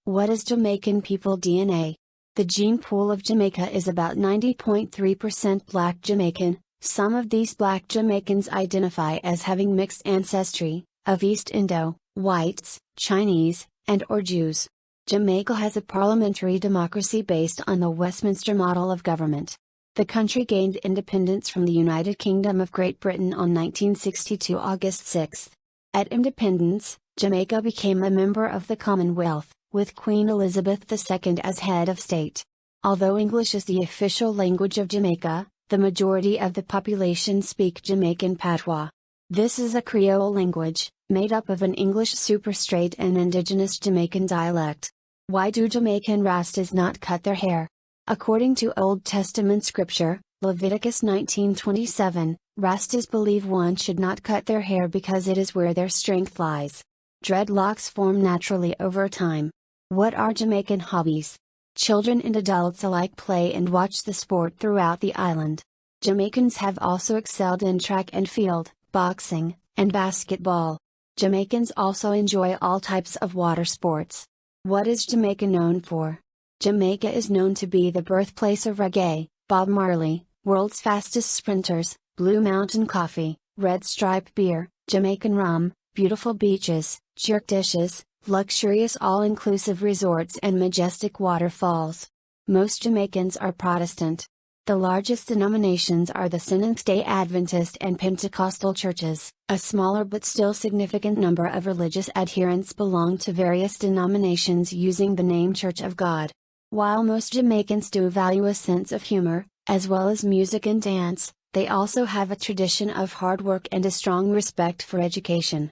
What is Jamaican people DNA? The gene pool of Jamaica is about 90.3% Black Jamaican. Some of these Black Jamaicans identify as having mixed ancestry, of East Indo, whites, Chinese, and/or Jews. Jamaica has a parliamentary democracy based on the Westminster model of government. The country gained independence from the United Kingdom of Great Britain on 1962 August 6. At independence, Jamaica became a member of the Commonwealth, with Queen Elizabeth II as head of state. Although English is the official language of Jamaica, the majority of the population speak Jamaican patois. This is a Creole language, made up of an English superstrate and indigenous Jamaican dialect. Why do Jamaican Rastas not cut their hair? According to Old Testament scripture, Leviticus 19:27, Rastas believe one should not cut their hair because it is where their strength lies. Dreadlocks form naturally over time. What are Jamaican hobbies? Children and adults alike play and watch the sport throughout the island. Jamaicans have also excelled in track and field, boxing, and basketball. Jamaicans also enjoy all types of water sports. What is Jamaica known for? Jamaica is known to be the birthplace of reggae, Bob Marley, world's fastest sprinters, Blue Mountain coffee, Red Stripe beer, Jamaican rum, beautiful beaches, jerk dishes, luxurious all-inclusive resorts and majestic waterfalls. Most Jamaicans are Protestant. The largest denominations are the Seventh-day Adventist and Pentecostal churches. A smaller but still significant number of religious adherents belong to various denominations using the name Church of God. While most Jamaicans do value a sense of humor, as well as music and dance, they also have a tradition of hard work and a strong respect for education.